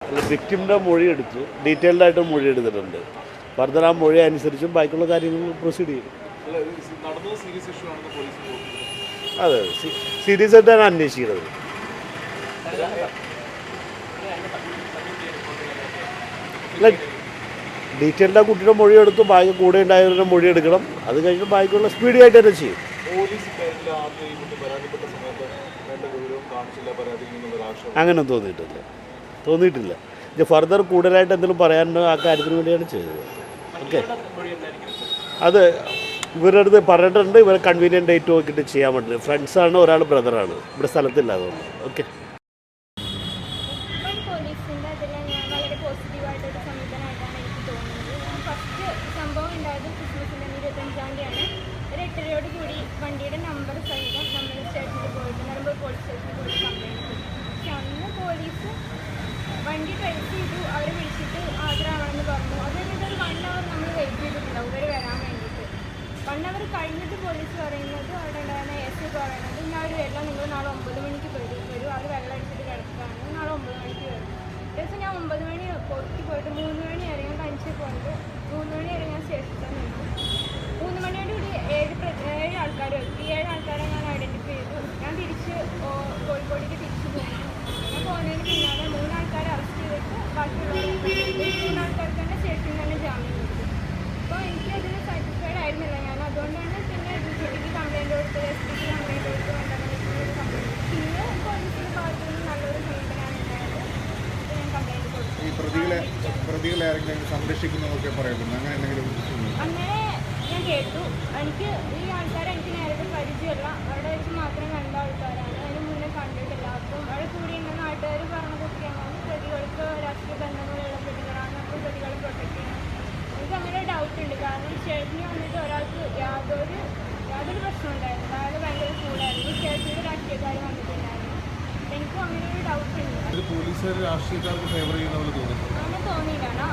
അല്ല, വിക്ടിമിൻ്റെ മൊഴി എടുത്തു, ഡീറ്റെയിൽഡായിട്ട് മൊഴി എടുത്തിട്ടുണ്ട്. ഫർദർ ആ മൊഴി അനുസരിച്ചും ബാക്കിയുള്ള കാര്യങ്ങൾ പ്രൊസീഡ് ചെയ്യും. അതെ, സീരിയസ് ആയിട്ടാണ് അന്വേഷിക്കുന്നത്. അല്ല, ഡീറ്റെയിൽഡ് ആ കുട്ടിയുടെ മൊഴി എടുത്തു, ബാക്കി കൂടെ ഉണ്ടായവരുടെ മൊഴി എടുക്കണം. അത് കഴിഞ്ഞ് ബാക്കിയുള്ള സ്പീഡിയായിട്ട് തന്നെ ചെയ്യും. അങ്ങനെ തോന്നിയിട്ടില്ല. ഇത് ഫർദർ കൂടുതലായിട്ട് എന്തെങ്കിലും പറയാനുണ്ടോ ആ കാര്യത്തിന് വേണ്ടിയാണ് ചെയ്തത്. ഓക്കെ, അത് ഇവരുടെ അടുത്ത് പറഞ്ഞിട്ടുണ്ട്. ഇവരെ കൺവീനിയൻ്റ് ഡേറ്റ് നോക്കിയിട്ട് ചെയ്യാൻ പറ്റില്ല. ഫ്രണ്ട്സാണ്, ഒരാൾ ബ്രദറാണ്, ഇവിടെ സ്ഥലത്തില്ല, അതുകൊണ്ട്. ഓക്കെ. പോലീസിൻ്റെ അതിൽ ഞാൻ വളരെ പോസിറ്റീവായിട്ടൊരു സമീപനമായിട്ടാണ് എനിക്ക് തോന്നുന്നത്. ഫസ്റ്റ് സംഭവം ഉണ്ടായത് ക്രിസ്മസിൻ്റെ 25-ാം തീയതിയാണ്. ഒരു 8:30യോട് കൂടി വണ്ടിയുടെ നമ്പർ സഹിതം നമ്മൾ സ്റ്റേഷനിൽ പോയിട്ട് നിലമ്പൂർ പോലീസ് സ്റ്റേഷനിൽ പോയിട്ട് കംപ്ലയിൻറ്റ് കൊടുത്തു. പക്ഷെ അന്ന് പോലീസ് വണ്ടി ട്രേസ് ചെയ്തു, അവരെ വിളിച്ചിട്ട് ഹാജരാവണമെന്ന് പറഞ്ഞു. അത് കഴിഞ്ഞിട്ട് ഒരു 1 hour നമ്മൾ വെയിറ്റ് ചെയ്തിട്ടുണ്ടാവും ഇവർ വരാൻ വേണ്ടിയിട്ട്. 1 hour കഴിഞ്ഞിട്ട് പോലീസ് പറയുന്നത്, അവിടെ ഉണ്ടായിരുന്ന എസ് പറയുന്നത്, ഞാൻ ഒരു വെള്ളം നിങ്ങൾ നാളെ 9 മണിക്ക് വരും, അവർ വെള്ളം അടിച്ചിട്ട് കിടക്കുകയാണ്, നാളെ 9 മണിക്ക് വരും. ദിവസം ഞാൻ 9 മണി പുറത്ത് പോയിട്ട് 3 മണി വരെ ഞാൻ കഴിച്ച് പോയിട്ട് 3 മണി വരെ ഞാൻ സ്റ്റേഷനിൽ തന്നെ നിന്നു. 3 മണിയോട് കൂടി 7 ആൾക്കാർ എത്തി. 7 ആൾക്കാരെ ഞാൻ ഐഡൻറ്റിഫൈ ചെയ്തു. ഞാൻ തിരിച്ച് കോഴിക്കോടേക്ക് തിരിച്ചു പോകുന്നു. ഞാൻ പോകുന്നതിന് പിന്നാലെ 3 ആൾക്കാരെ അറസ്റ്റ് ചെയ്തിട്ട് ബാക്കിയുള്ളവരെ 3 ആൾക്കാർക്ക് തന്നെ സ്റ്റേഷനിൽ തന്നെ ജാമ്യം കൊടുത്തു. അപ്പോൾ എനിക്ക് അതിന് സാറ്റിസ്ഫൈഡ് ആയിരുന്നില്ല. ഞാൻ അതുകൊണ്ടാണ് പിന്നെ DCPക്ക് കംപ്ലയിൻറ്റ് കൊടുത്തത്, SP-ക്ക് കംപ്ലയിൻറ്റ് കൊടുത്ത്, കണ്ടമനേഷനൊരു കംപ്ലയിൻറ്റ്. പിന്നെ പോലീസിൻ്റെ ഭാഗത്തു നിന്ന് നല്ലൊരു സമീപനമാണ് ഉണ്ടായത്. ഞാൻ കംപ്ലയിൻറ്റ് കൊടുത്തു. ഈ പ്രതികളെ ആരെങ്കിലും സംരക്ഷിക്കുന്നതൊക്കെ പറയുന്നുണ്ട്, അങ്ങനെ എന്തെങ്കിലും? അങ്ങനെ ഞാൻ കേട്ടു. എനിക്ക് ഈ ആൾക്കാരെ എനിക്ക് നേരിട്ട് പരിചയമില്ല, അവിടെ വെച്ച് മാത്രം കണ്ട ആൾക്കാരാണ്, അതിന് മുന്നേ കണ്ടിട്ടില്ല. അപ്പം അവിടെ കൂടിയുണ്ടെന്ന് നാട്ടുകാർ പറഞ്ഞതൊക്കെയാണ് പ്രതികൾക്ക് രാഷ്ട്രീയ ബന്ധങ്ങളുള്ള പ്രതികളാണ്, അപ്പോൾ പ്രതികളെ പ്രൊട്ടക്ട് ചെയ്യണം. എനിക്ക് അങ്ങനെ ഡൗട്ട് ഉണ്ട്. കാരണം സ്റ്റേഷനിൽ വന്നിട്ട് ഒരാൾക്ക് യാതൊരു പ്രശ്നം ഉണ്ടായിരുന്നു. അയാൾ ഭയങ്കര ചൂടായിരുന്നു. സ്റ്റേഷനിൽ രാഷ്ട്രീയക്കാർ വന്നിട്ടുണ്ടായിരുന്നു. എനിക്കും അങ്ങനെ ഒരു ഡൗട്ട് ഉണ്ട്. പോലീസുകാർ രാഷ്ട്രീയക്കാർക്ക് ഫേവർ ചെയ്യുന്ന പോലെ തോന്നുന്നു. അങ്ങനെ തോന്നിയിട്ടാണ്.